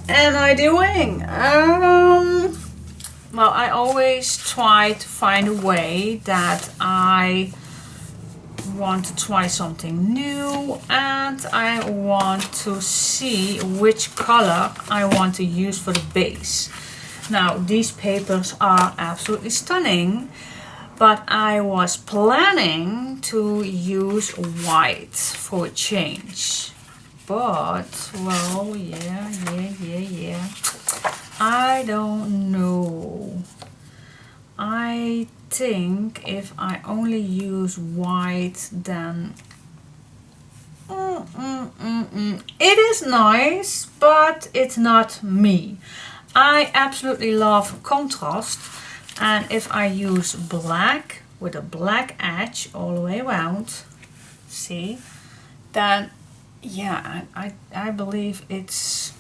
am I doing? Well, I always try to find a way that I want to try something new, and I want to see which color I want to use for the base. Now, these papers are absolutely stunning, but I was planning to use white for a change. But, well, yeah. I don't know. I think if I only use white, then it is nice, but it's not me. I absolutely love contrast, and if I use black with a black edge all the way around, see, then yeah, I believe it's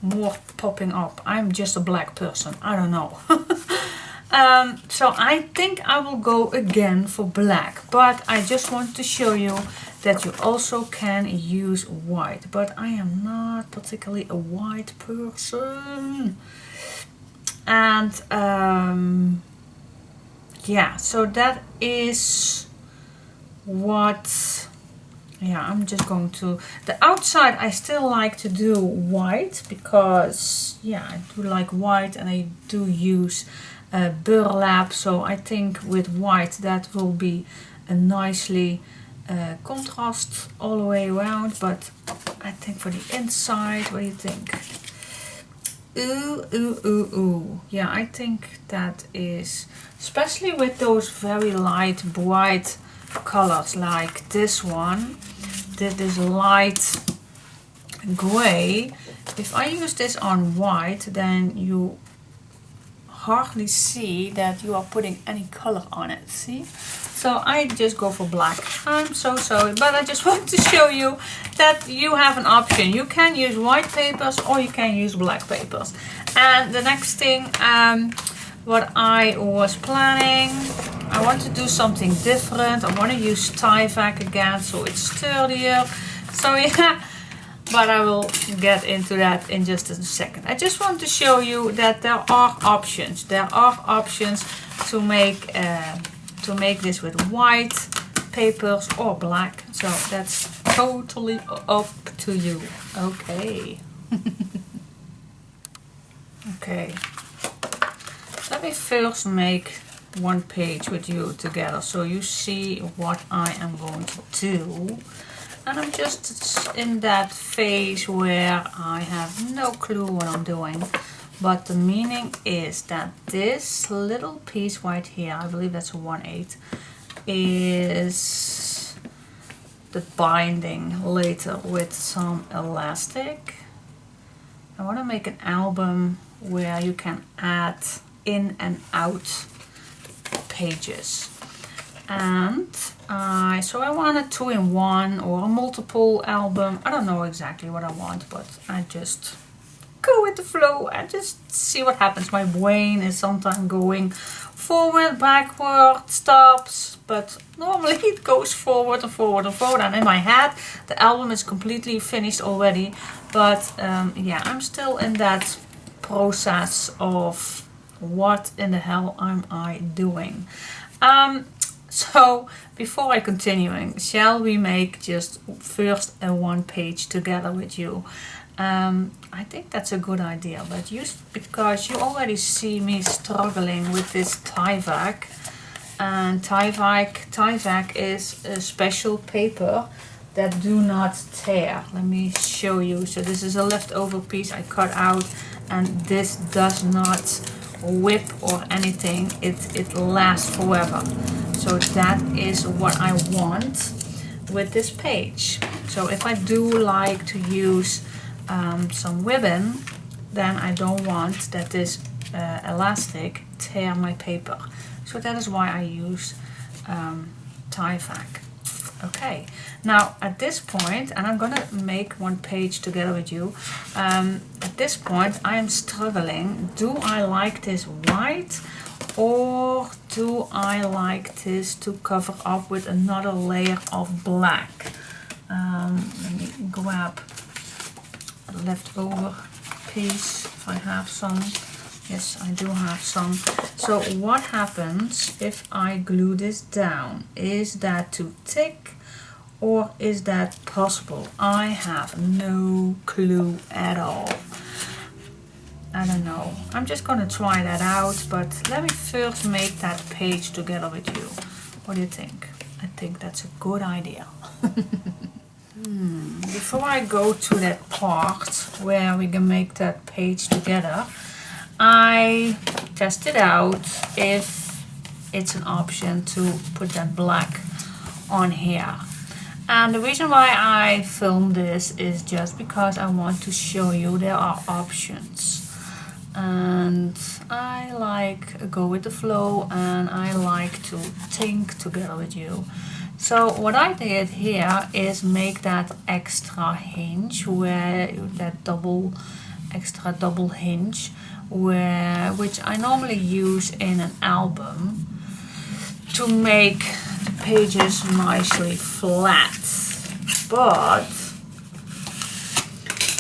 more popping up. I'm just a black person, I don't know. So I think I will go again for black, but I just want to show you that you also can use white, but I am not particularly a white person. And yeah, so that is what, yeah, I'm just going to, the outside I still like to do white because, yeah, I do like white and I do use burlap, so I think with white that will be a nicely contrast all the way around. But I think for the inside, what do you think? Ooh. Yeah, I think that is, especially with those very light, bright colors like this one, this light gray. If I use this on white, then you hardly see that you are putting any color on it, see? So I just go for black. I'm so sorry, but I just want to show you that you have an option. You can use white papers or you can use black papers. And the next thing, what I was planning, I want to do something different. I want to use Tyvek again, so it's sturdier. So yeah, but I will get into that in just a second. I just want to show you that there are options. There are options to make this with white papers or black. So that's totally up to you. Okay. Okay. Let me first make one page with you together so you see what I am going to do. And I'm just in that phase where I have no clue what I'm doing. But the meaning is that this little piece right here, I believe that's a 1/8, is the binding later with some elastic. I want to make an album where you can add in and out pages. And so I want a 2-in-1 or a multiple album. I don't know exactly what I want, but I just go with the flow and just see what happens. My brain is sometimes going forward, backward, stops, but normally it goes forward and forward and forward. And in my head, the album is completely finished already. But yeah, I'm still in that process of what in the hell am I doing. So before I continue, shall we make just first a one page together with you? I think that's a good idea, but because you already see me struggling with this Tyvek, and Tyvek is a special paper that do not tear. Let me show you. So this is a leftover piece I cut out, and this does not whip or anything. It lasts forever. So that is what I want with this page. So if I do like to use some ribbon, then I don't want that this elastic tear my paper. So that is why I use Tyvek. Okay, now at this point, and I'm gonna make one page together with you. At this point I am struggling. Do I like this white, or do I like this to cover up with another layer of black? Let me grab a leftover piece if I have some. Yes, I do have some. So what happens if I glue this down? Is that too thick or is that possible? I have no clue at all. I don't know. I'm just gonna try that out, but let me first make that page together with you. What do you think? I think that's a good idea. Before I go to that part where we can make that page together, I tested out if it's an option to put that black on here. And the reason why I filmed this is just because I want to show you there are options. And I like go with the flow, and I like to think together with you. So what I did here is make that extra hinge, where that extra double hinge, which I normally use in an album to make the pages nicely flat. But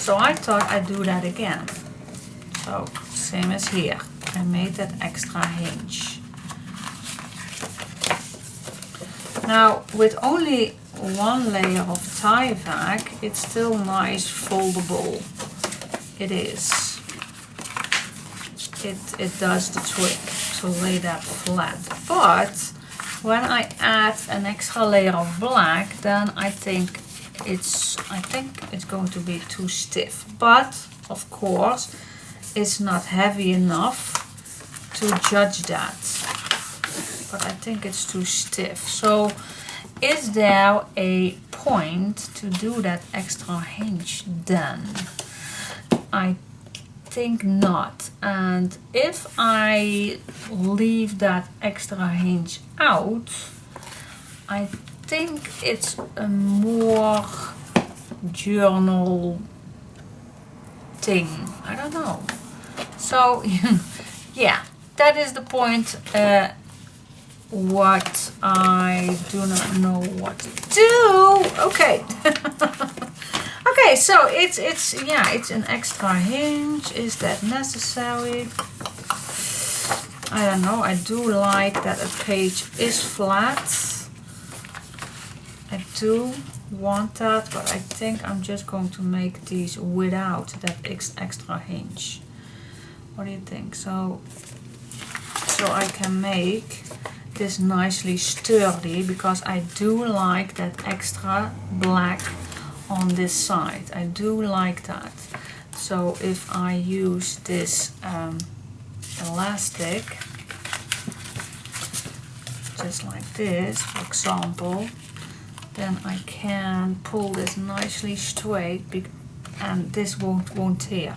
so I thought I'd do that again. So same as here, I made that extra hinge. Now with only one layer of Tyvek, it's still nice foldable. It is. It does the trick to lay that flat. But when I add an extra layer of black, then I think it's going to be too stiff. But of course, it's not heavy enough to judge that. But I think it's too stiff. So is there a point to do that extra hinge then? I think not. And if I leave that extra hinge out, I think it's a more journal thing. I don't know. So yeah, that is the point. What I do not know what to do. Okay. Okay, so it's an extra hinge. Is that necessary? I don't know. I do like that a page is flat. I do want that, but I think I'm just going to make these without that extra hinge. What do you think? So I can make this nicely sturdy, because I do like that extra black on this side. I do like that. So if I use this elastic, just like this, for example, then I can pull this nicely straight, and this won't tear.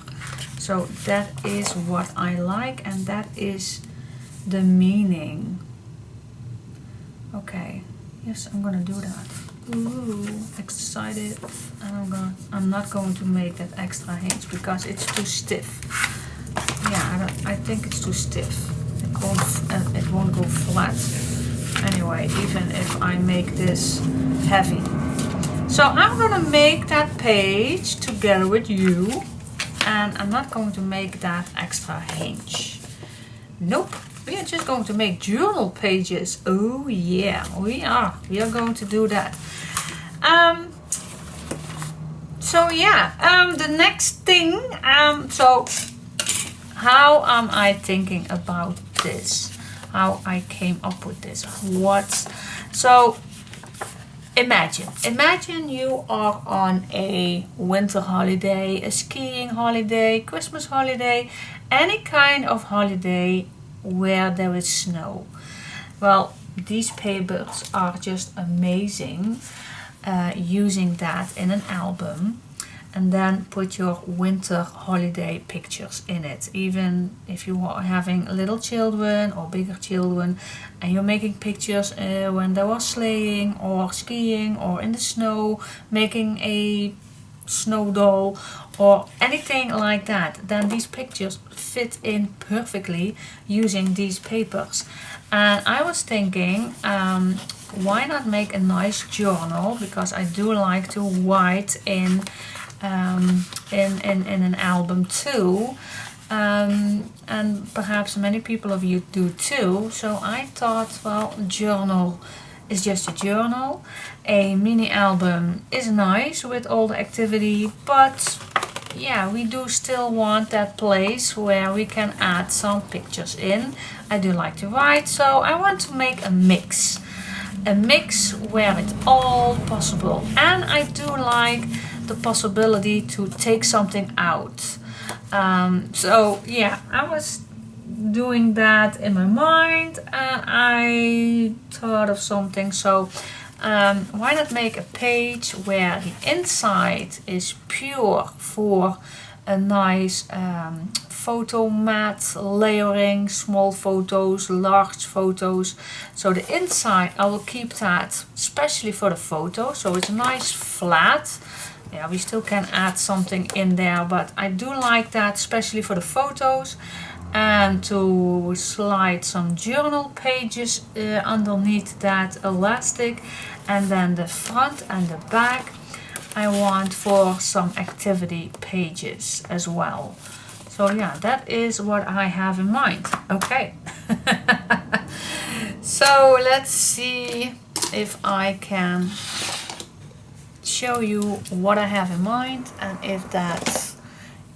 So that is what I like, and that is the meaning. Okay, yes, I'm gonna do that. Ooh, excited. And I'm not going to make that extra hinge because it's too stiff. Yeah, I think it's too stiff. It won't go flat. Anyway, even if I make this heavy. So I'm gonna make that page together with you, and I'm not going to make that extra hinge. Nope. We are just going to make journal pages. Oh yeah, we are going to do that. So yeah, the next thing, so how am I thinking about this? How I came up with this? So imagine you are on a winter holiday, a skiing holiday, Christmas holiday, any kind of holiday where there is snow. Well, these papers are just amazing, using that in an album, and then put your winter holiday pictures in it. Even if you are having little children or bigger children and you're making pictures when they are sleighing or skiing or in the snow, making a snow doll or anything like that, then these pictures fit in perfectly using these papers. And I was thinking, why not make a nice journal, because I do like to write in in an album too. And perhaps many people of you do too. So I thought, well, journal is just a journal. A mini album is nice with all the activity, but yeah, we do still want that place where we can add some pictures in. I do like to write, so I want to make a mix. A mix where it's all possible. And I do like the possibility to take something out. So yeah, I was doing that in my mind and I thought of something. So why not make a page where the inside is pure for a nice photo mat layering, small photos, large photos. So the inside I will keep that especially for the photo, so it's nice flat. Yeah, we still can add something in there, but I do like that especially for the photos. And to slide some journal pages underneath that elastic, and then the front and the back I want for some activity pages as well. So yeah, that is what I have in mind. Okay. So let's see if I can show you what I have in mind and if that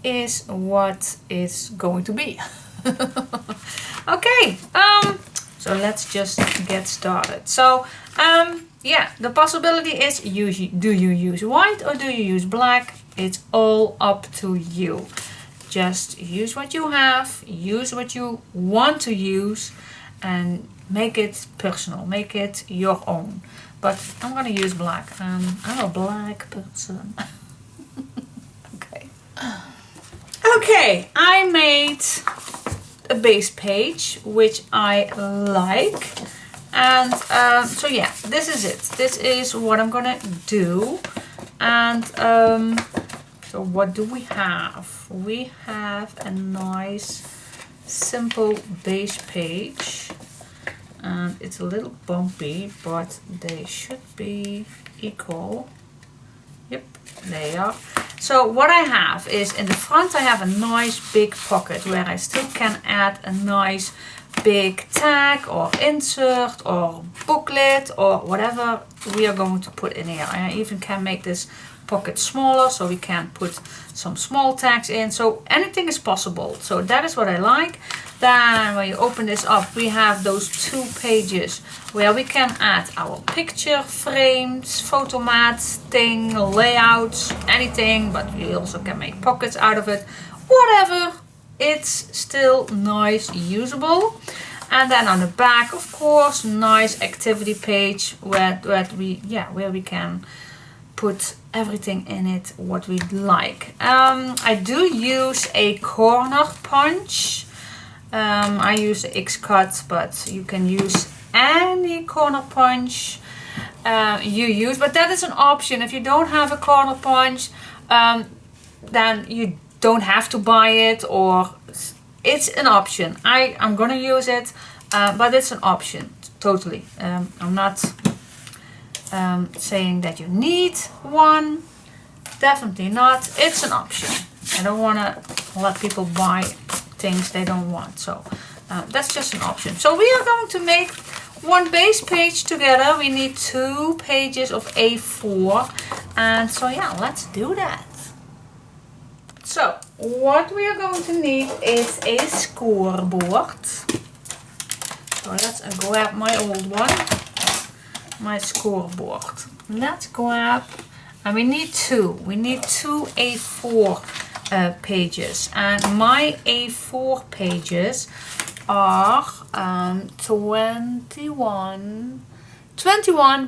is what it's going to be. Okay, so let's just get started. So yeah, the possibility is do you use white or do you use black? It's all up to you. Just use what you have, use what you want to use, and make it personal, make it your own. But I'm gonna use black. I'm a black person. Okay. Okay, I made a base page which I like, and so yeah, this is it. This is what I'm gonna do. And so what do we have? We have a nice simple base page, and it's a little bumpy, but they should be equal. Yep, they are. So what I have is in the front I have a nice big pocket where I still can add a nice big tag or insert or booklet or whatever we are going to put in here. I even can make this pocket smaller so we can put some small tags in. So anything is possible. So that is what I like. Then when you open this up, we have those two pages where we can add our picture frames, photo mats, thing, layouts, anything, but we also can make pockets out of it. Whatever, it's still nice, usable. And then on the back, of course, nice activity page where we can put everything in it what we like. I do use a corner punch. I use the X-cut, but you can use any corner punch you use, but that is an option. If you don't have a corner punch, then you don't have to buy it, or it's an option. I'm gonna use it, but it's an option, totally. I'm not saying that you need one, definitely not. It's an option. I don't want to let people buy things they don't want, so that's just an option. So we are going to make one base page together. We need 2 pages of A4, and so yeah, let's do that. So what we are going to need is a scoreboard. So let's grab my old one, my scoreboard. Let's grab, and we need 2. We need 2 A4 pages, and my A4 pages are 21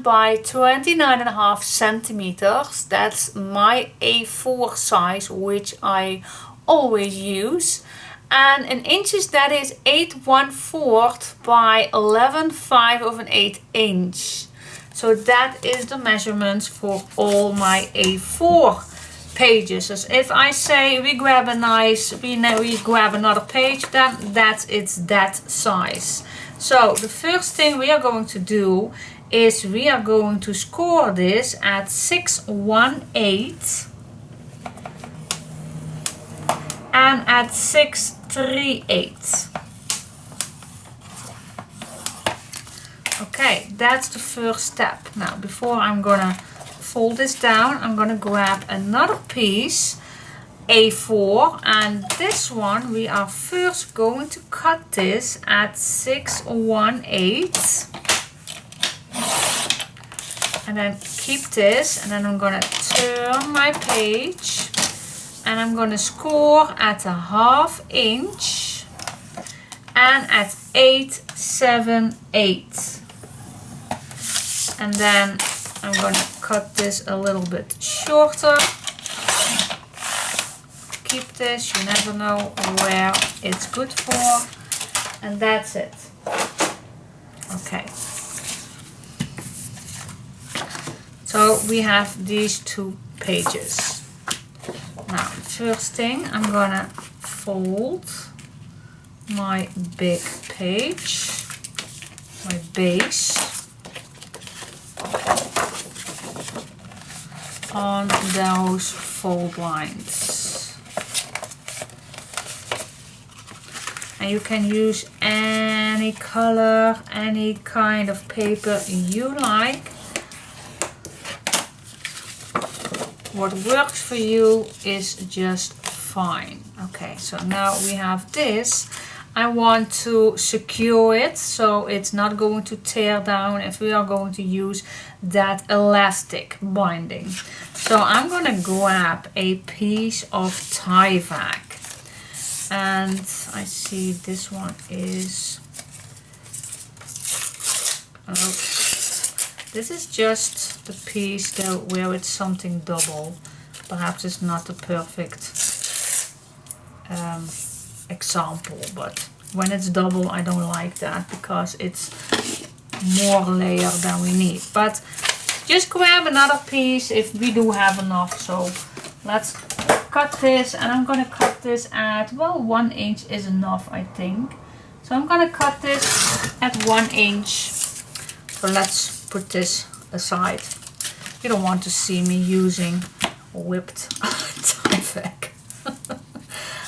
by 29.5 centimeters. That's my A4 size, which I always use. And in inches, that is 8/1/4 by 11/5 of an 1/8 inch. So that is the measurements for all my A4 pages. As if I say we grab a nice, we grab another page, then it's that size. So the first thing we are going to do is we are going to score this at 6/1/8 and at 6/3/8. Okay, that's the first step. Now, before I'm gonna fold this down, I'm gonna grab another piece, A4, and this one we are first going to cut this at 6/1/8. And then keep this, and then I'm gonna turn my page, and I'm gonna score at a 1/2 inch and at 8/7/8. And then I'm gonna cut this a little bit shorter. Keep this, you never know where it's good for. And that's it. Okay. So we have these 2 pages. Now, first thing, I'm gonna fold my big page, my base, on those fold lines. And you can use any color, any kind of paper you like. What works for you is just fine. Okay, so now we have this. I want to secure it so it's not going to tear down if we are going to use that elastic binding. So I'm gonna grab a piece of Tyvek, and I see this one is, oh, this is just the piece that where it's something double. Perhaps it's not the perfect example, but when it's double I don't like that because it's more layer than we need. But just grab another piece if we do have enough. So let's cut this, and I'm gonna cut this at, well, 1 inch is enough, I think. So I'm gonna cut this at 1 inch. So let's put this aside. You don't want to see me using whipped Tyvek.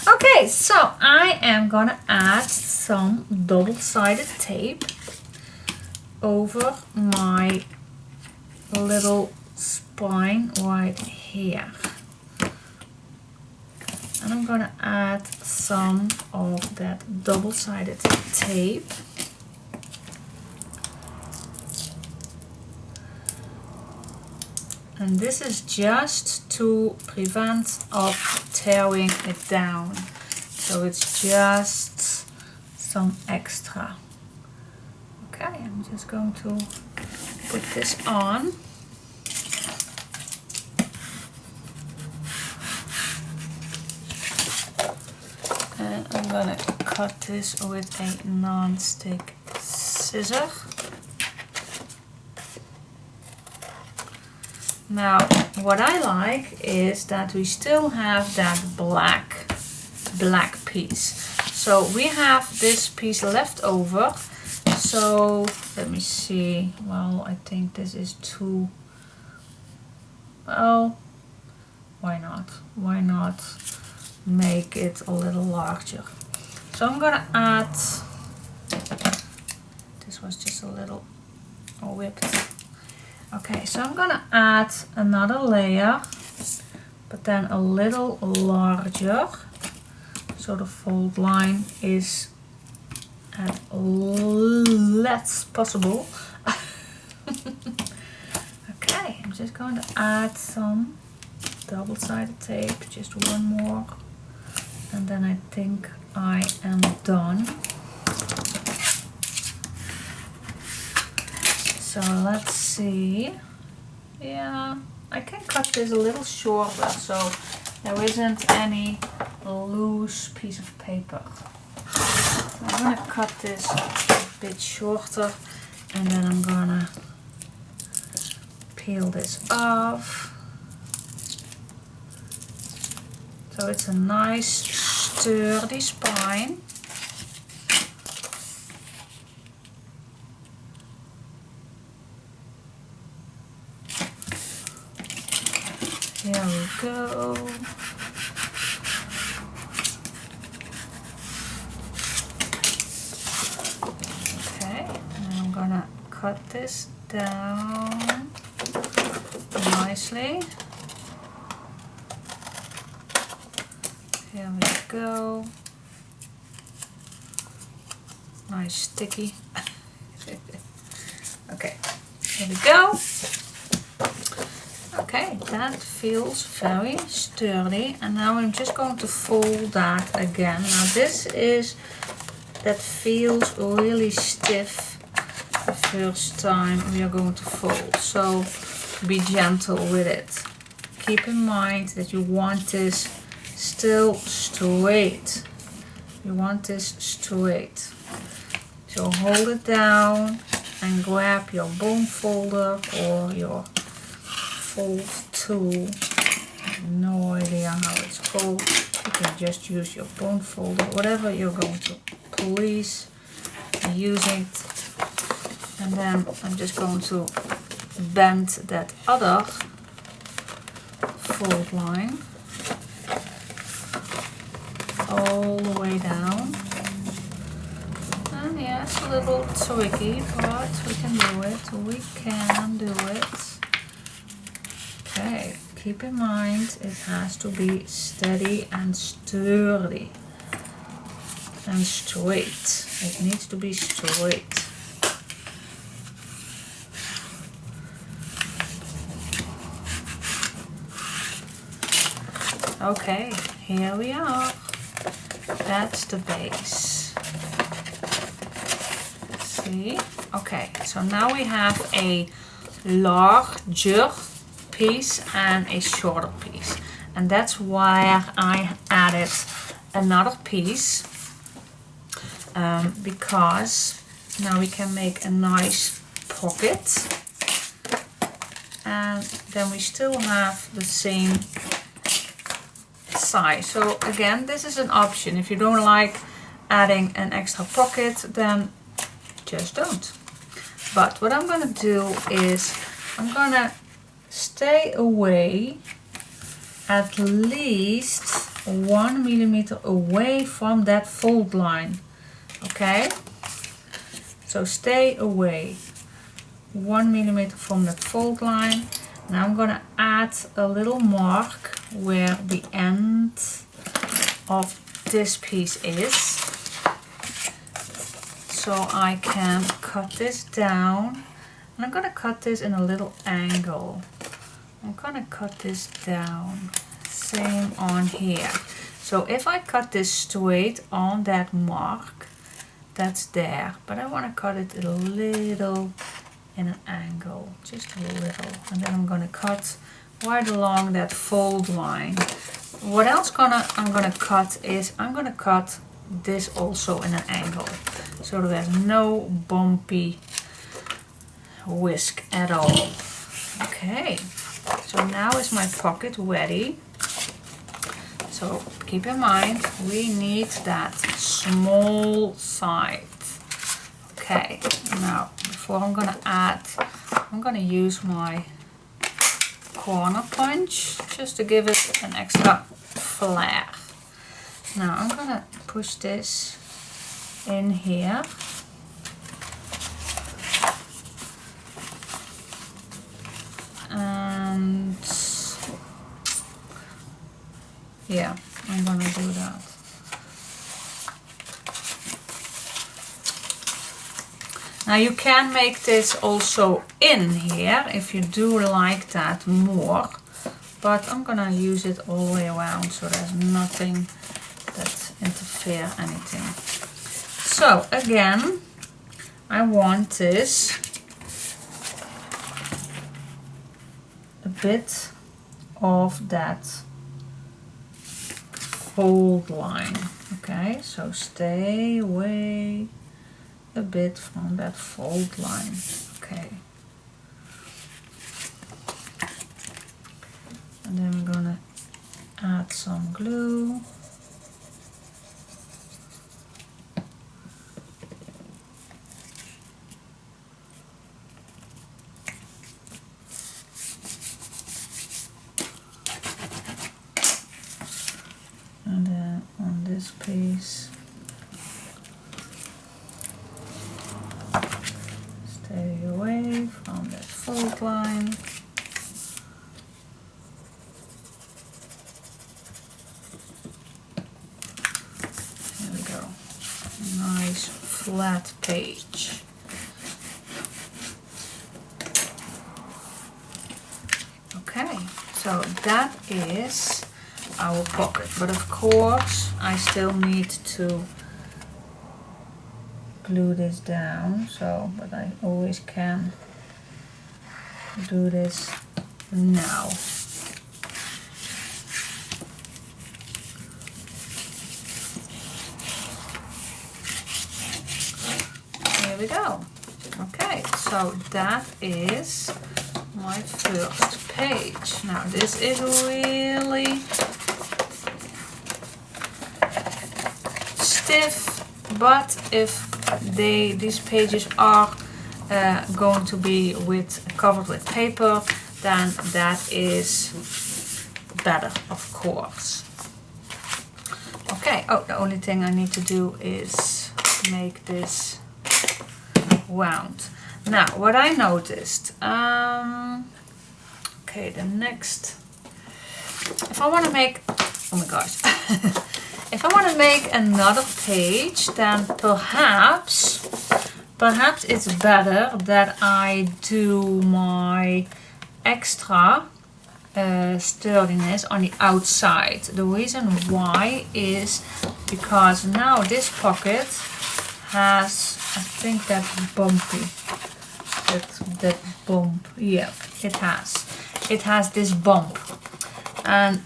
Okay, so I am gonna add some double-sided tape over my little spine right here. And I'm gonna add some of that double-sided tape. And this is just to prevent of tearing it down. So it's just some extra. Okay, I'm just going to put this on. And I'm gonna cut this with a non-stick scissor. Now, what I like is that we still have that black piece. So we have this piece left over. So let me see. Well, I think this is too, well, why not? Why not make it a little larger? So I'm gonna add, this was just a little whipped. Okay, so I'm gonna add another layer, but then a little larger, so the fold line is as less possible. Okay, I'm just going to add some double-sided tape, just one more, and then I think I am done. So let's see. Yeah, I can cut this a little shorter so there isn't any loose piece of paper. I'm gonna cut this a bit shorter, and then I'm gonna peel this off. So it's a nice sturdy spine. Here we go. cut this down nicely. Here we go. Nice sticky. Okay, here we go. Okay, that feels very sturdy, and now I'm just going to fold that again. Now this is, that feels really stiff the first time we are going to fold, so be gentle with it. Keep in mind that you want this still straight. You want this straight. So hold it down and grab your bone folder or your fold tool. I have no idea how it's called. You can just use your bone folder, whatever you're going to please use it. And then I'm just going to bend that other fold line all the way down. And yeah, it's a little tricky, but we can do it. We can do it. Okay, keep in mind it has to be steady and sturdy and straight. It needs to be straight. Okay, here we are. That's the base. See? Okay, so now we have a larger piece and a shorter piece. And that's why I added another piece. Because now we can make a nice pocket. And then we still have the same size. So again, this is an option. If you don't like adding an extra pocket, then just don't. But what I'm gonna do is I'm gonna stay away at least 1 millimeter away from that fold line. Okay, so stay away 1 millimeter from that fold line. Now I'm gonna add a little mark where the end of this piece is, so I can cut this down. And I'm gonna cut this in a little angle. I'm gonna cut this down, same on here. So if I cut this straight on that mark, that's there, but I want to cut it a little in an angle, just a little, and then I'm going to cut right along that fold line. What else I'm gonna cut is I'm gonna cut this also in an angle, so there's no bumpy whisk at all. Okay, so now is my pocket ready. So keep in mind, we need that small side. Okay, now before I'm gonna add, I'm gonna use my corner punch just to give it an extra flair. Now I'm gonna push this in here. And yeah, I'm gonna do that. Now you can make this also in here if you do like that more, but I'm gonna use it all the way around so there's nothing that interfere anything. So again, I want this a bit of that fold line. Okay, so stay away a bit from that fold line. Okay, and then I'm gonna add some glue. And then on this piece, stay from that fold line. There we go. Nice flat page. Okay, so that is our pocket, but of course I still need to glue this down, so but I always can do this now. Here we go. Okay, so that is my first page. Now this is really stiff, but if these pages are going to be covered with paper, then that is better, of course. Okay, oh, the only thing I need to do is make this round. Now, what I noticed, okay, the next, if I want to make, oh my gosh, if I want to make another page, then perhaps it's better that I do my extra sturdiness on the outside. The reason why is because now this pocket has, I think that's bumpy. That bump, yeah, it has this bump, and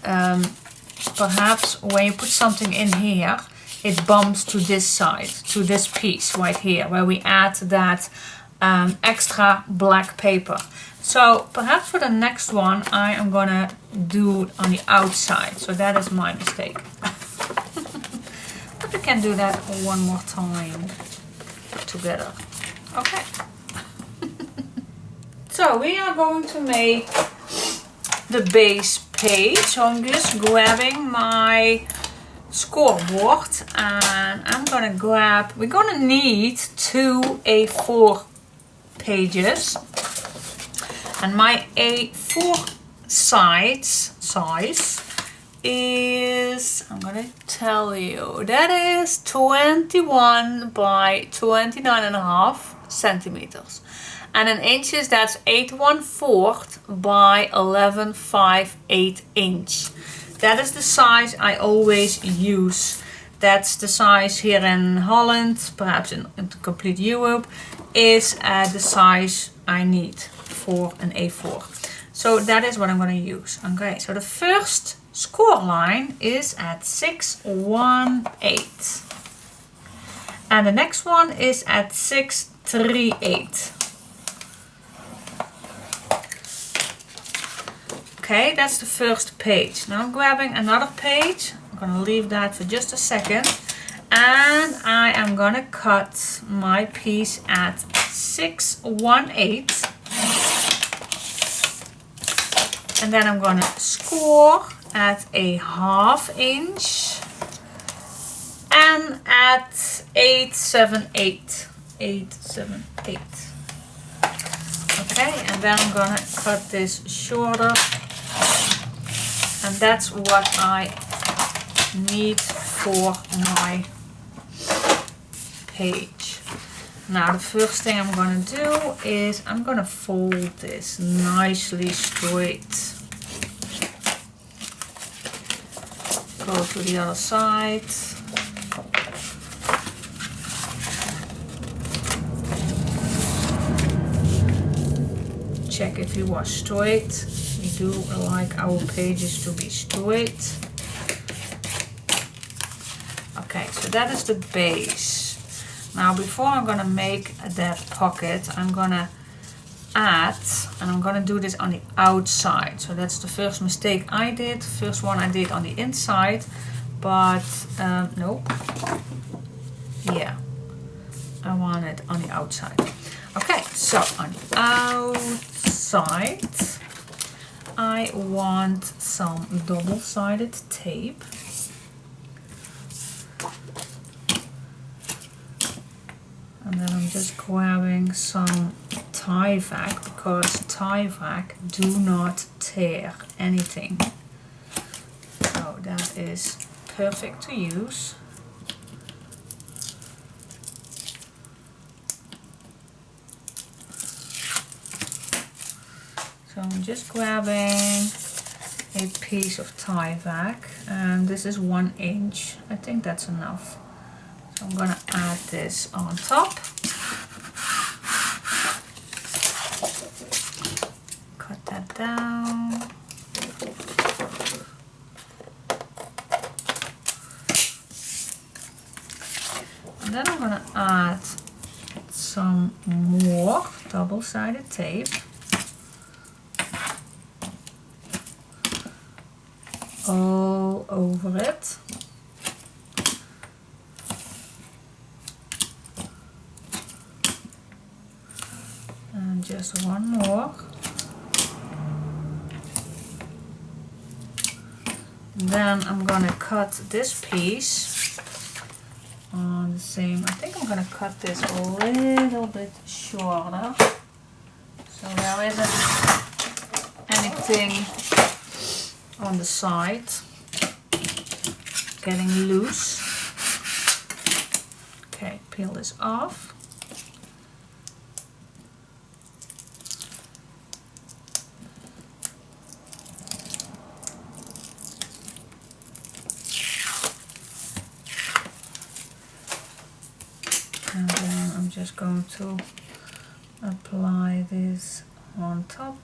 perhaps when you put something in here, it bumps to this side, to this piece right here, where we add that extra black paper. So perhaps for the next one, I am gonna do on the outside. So that is my mistake. But we can do that one more time together. Okay. So we are going to make the base page. So I'm just grabbing my scoreboard and I'm gonna grab, we're gonna need 2 A4 pages, and my A4 size is, I'm gonna tell you, that is 21 by 29.5 centimeters. And in inches, that's 8/1/4 by 11/5/8 inch. That is the size I always use. That's the size here in Holland, perhaps in complete Europe, is the size I need for an A4. So that is what I'm going to use. Okay, so the first score line is at 618. And the next one is at 638. Okay, that's the first page. Now I'm grabbing another page. I'm gonna leave that for just a second. And I am gonna cut my piece at 618. And then I'm gonna score at a 1/2 inch. And at 878. 878. Okay, and then I'm gonna cut this shorter. And that's what I need for my page. Now the first thing I'm going to do is I'm going to fold this nicely straight. Go to the other side. Check if you are straight. We do like our pages to be straight. Okay, so that is the base. Now before I'm gonna make that pocket, I'm gonna add, and I'm gonna do this on the outside. So that's the first mistake I did. First one I did on the inside, but nope. Yeah, I want it on the outside. Okay, so on the outside, I want some double-sided tape. And then I'm just grabbing some Tyvek, because Tyvek do not tear anything. So that is perfect to use. So I'm just grabbing a piece of Tyvek, and this is 1 inch. I think that's enough. So I'm gonna add this on top. Cut that down. And then I'm gonna add some more double-sided tape. All over it. And just one more. And then I'm gonna cut this piece on the same. I think I'm gonna cut this a little bit shorter, so there isn't anything on the side getting loose. Okay, peel this off. And then I'm just going to apply this on top.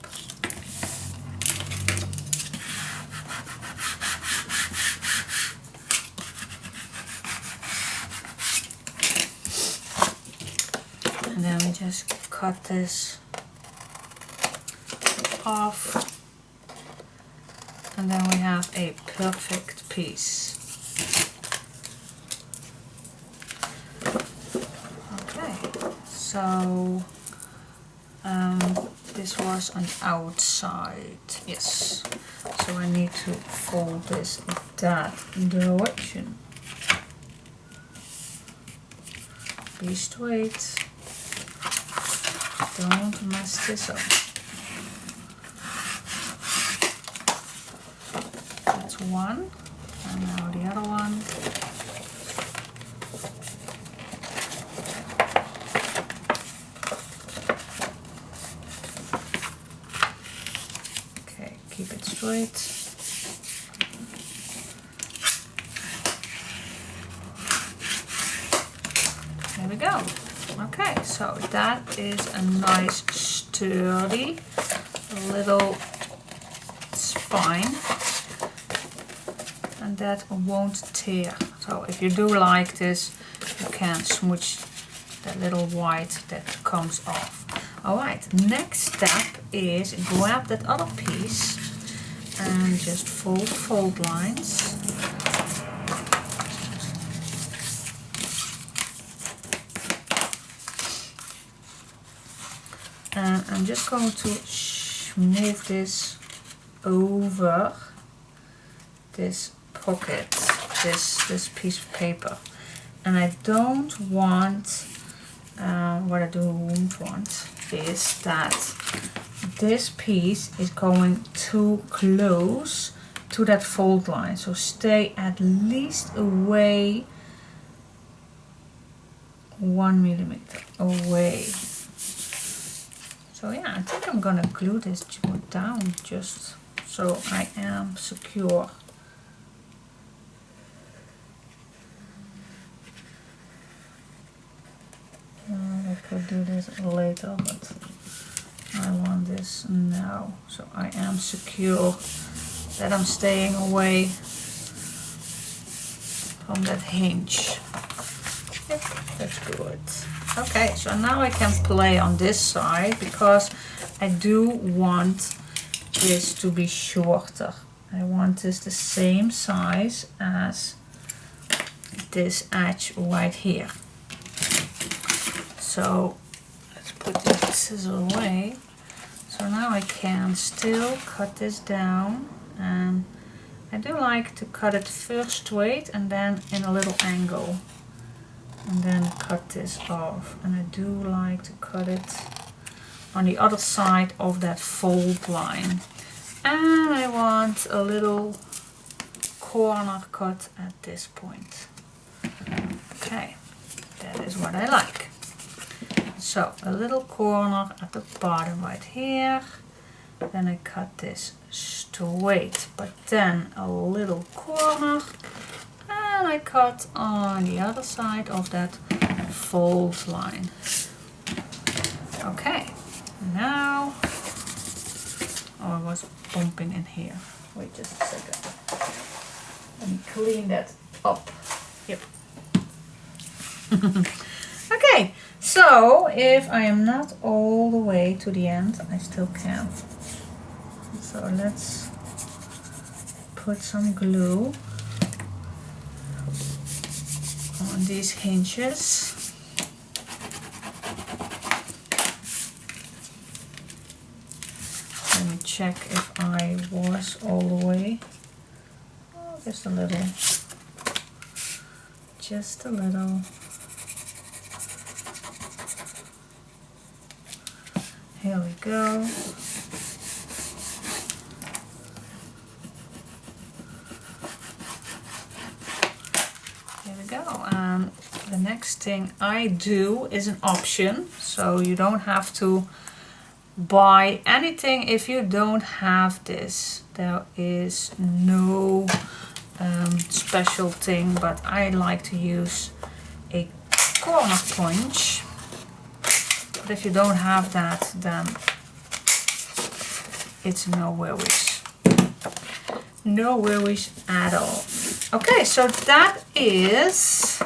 And then we just cut this off, and then we have a perfect piece. Okay, so this was on the outside, yes. So I need to fold this that direction. Be straight. Don't mess this up. That's one, and now the other one. Okay, keep it straight. There we go. Okay, so that is a nice sturdy little spine, and that won't tear. So if you do like this, you can smooch that little white that comes off. Alright, next step is grab that other piece and just fold lines. And I'm just going to move this over this pocket, this piece of paper. And I don't want, what I don't want is that this piece is going too close to that fold line. So stay at least away 1 millimeter away. So yeah, I think I'm gonna glue this down just so I am secure. I could do this later, but I want this now, so I am secure that I'm staying away from that hinge. Yep, that's good. Okay, so now I can play on this side because I do want this to be shorter. I want this the same size as this edge right here. So let's put this scissor away. So now I can still cut this down, and I do like to cut it first straight and then in a little angle, and then cut this off. And I do like to cut it on the other side of that fold line. And I want a little corner cut at this point. Okay, that is what I like. So a little corner at the bottom right here. Then I cut this straight, but then a little corner. And I cut on the other side of that fold line. Okay, now, oh, I was bumping in here. Wait just a second. Let me clean that up. Yep. Okay, so if I am not all the way to the end, I still can. So let's put some glue on these hinges. Let me check if I was all the way. Oh, just a little. Just a little. Here we go. Here we go. And the next thing I do is an option, so you don't have to buy anything if you don't have this. There is no special thing, but I like to use a corner punch. But if you don't have that, then it's no worries. No worries at all. Okay, so that is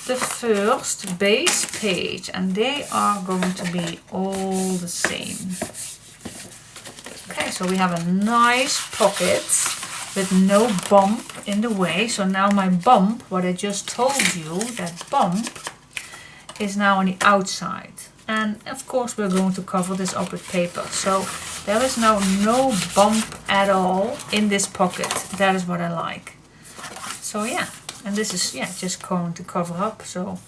the first base page, and they are going to be all the same. Okay, so we have a nice pocket with no bump in the way. So now my bump, what I just told you, that bump is now on the outside. And of course we're going to cover this up with paper. So there is now no bump at all in this pocket. That is what I like. So yeah, and this is just going to cover up. So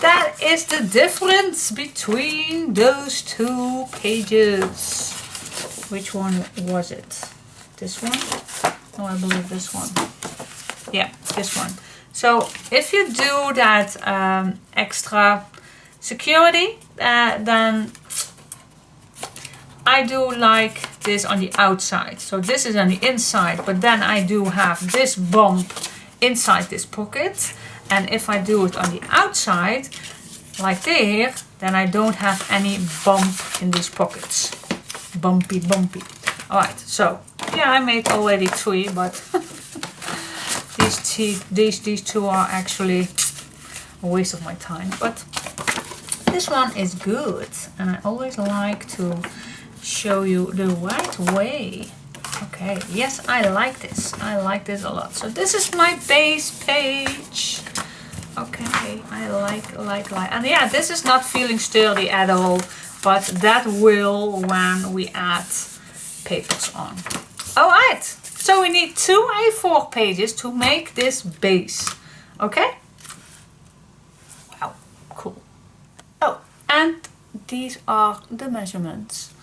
that is the difference between those two pages. Which one was it? This one? Oh, I believe this one. Yeah, this one. So if you do that extra security, then I do like this on the outside. So this is on the inside, but then I do have this bump inside this pocket. And if I do it on the outside, like there, then I don't have any bump in these pockets. Bumpy, bumpy. Alright, so yeah, I made already 3, but these two are actually a waste of my time. But this one is good, and I always like to show you the right way. Okay, yes, I like this. I like this a lot. So this is my base page. Okay, I like. And yeah, this is not feeling sturdy at all, but that will when we add papers on. Alright, so we need 2 A4 pages to make this base. Okay? Wow, cool. Oh, and these are the measurements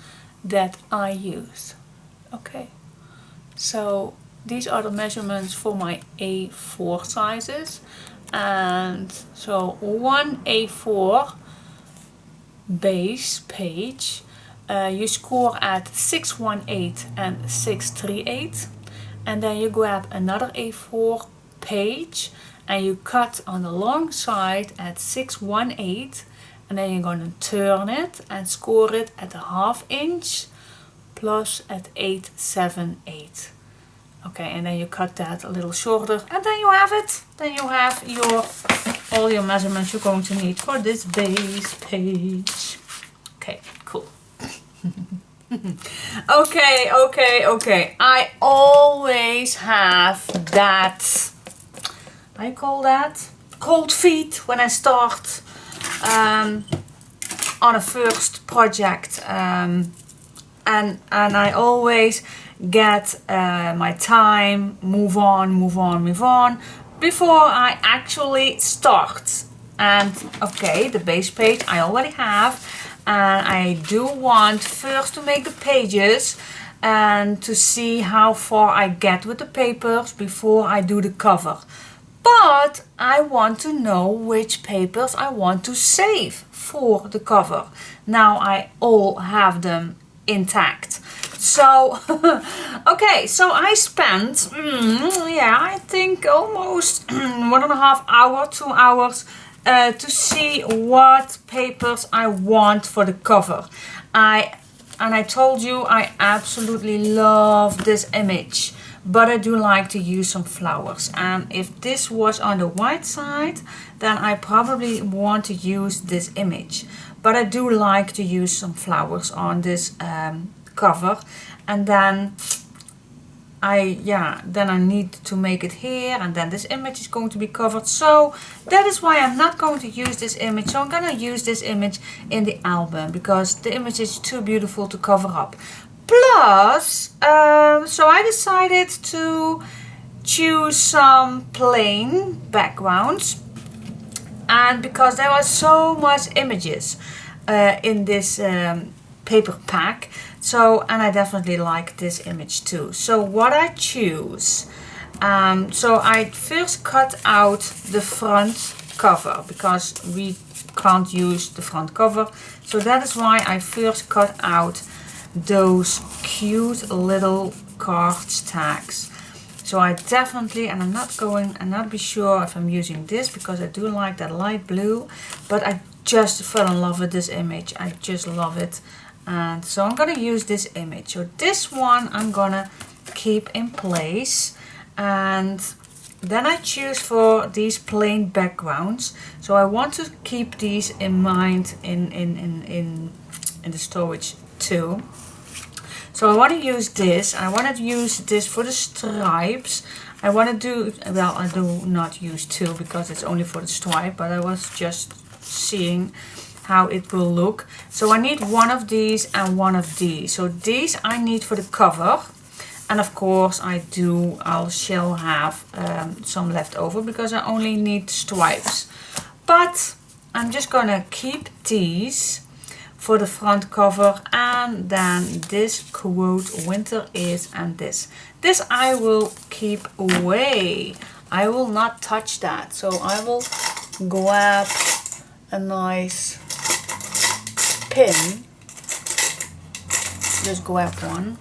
that I use. Okay, so these are the measurements for my A4 sizes. And so 1 A4 base page, you score at 618 and 638, and then you grab another A4 page and you cut on the long side at 618, and then you're going to turn it and score it at a 1/2 inch plus at 878. Okay, and then you cut that a little shorter, and then you have it. Then you have all your measurements you're going to need for this base page. Okay, cool. Okay. I always have that, I call that cold feet when I start on a first project. And I always get my time, move on before I actually start. And okay, the base page I already have, and I do want first to make the pages and to see how far I get with the papers before I do the cover. But I want to know which papers I want to save for the cover. Now I all have them intact. So, okay, so I spent, yeah, I think almost 1.5 hours, 2 hours to see what papers I want for the cover. And I told you I absolutely love this image, but I do like to use some flowers. And if this was on the white side, then I probably want to use this image. But I do like to use some flowers on this cover, and then I need to make it here, and then this image is going to be covered. So that is why I'm not going to use this image. So I'm gonna use this image in the album because the image is too beautiful to cover up. Plus, so I decided to choose some plain backgrounds, and because there were so much images in this paper pack, so, and I definitely like this image too. So what I choose, so I first cut out the front cover because we can't use the front cover. So that is why I first cut out those cute little cards tags. So I definitely, and I'm not be sure if I'm using this because I do like that light blue, but I just fell in love with this image. I just love it. And so I'm gonna use this image. So this one I'm gonna keep in place, and then I choose for these plain backgrounds. So I want to keep these in mind in the storage too. So I want to use this. I want to use this for the stripes. I want to do, well, I do not use two because it's only for the stripe, but I was just seeing how it will look. So I need one of these and one of these. So these I need for the cover, and of course I shall have some left over because I only need stripes. But I'm just gonna keep these for the front cover, and then this quote winter is, and this I will keep away. I will not touch that. So I will grab a nice pin, just grab one.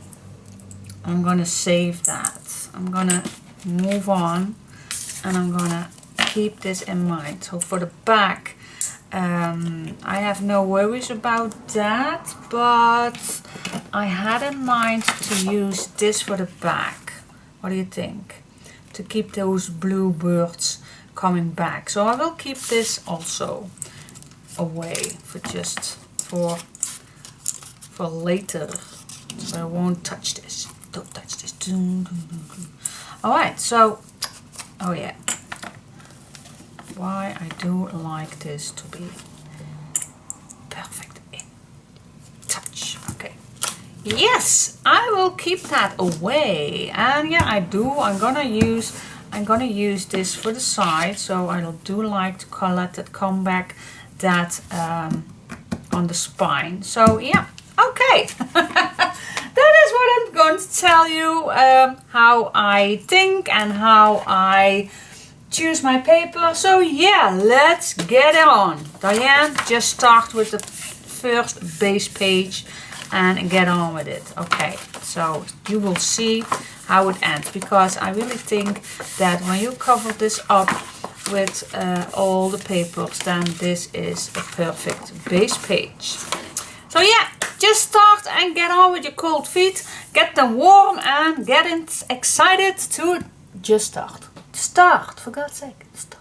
I'm gonna save that. I'm gonna move on, and I'm gonna keep this in mind. So for the back, I have no worries about that, but I had in mind to use this for the back. What do you think? To keep those blue birds coming back. So I will keep this also away for later. So I won't touch this. Don't touch this. Alright, so, oh yeah. Why I do like this to be perfect in touch. Okay. Yes, I will keep that away. And yeah, I do. I'm gonna use this for the side. So I do like to let that come back that on the spine. So yeah, okay. That is what I'm going to tell you, how I think and how I choose my paper. So yeah, let's get it on. Diane, just start with the first base page and get on with it. Okay, so you will see how it ends, because I really think that when you cover this up with all the papers, then this is a perfect base page. So yeah, just start and get on with your cold feet, get them warm and get excited to just start. Start, for God's sake, start.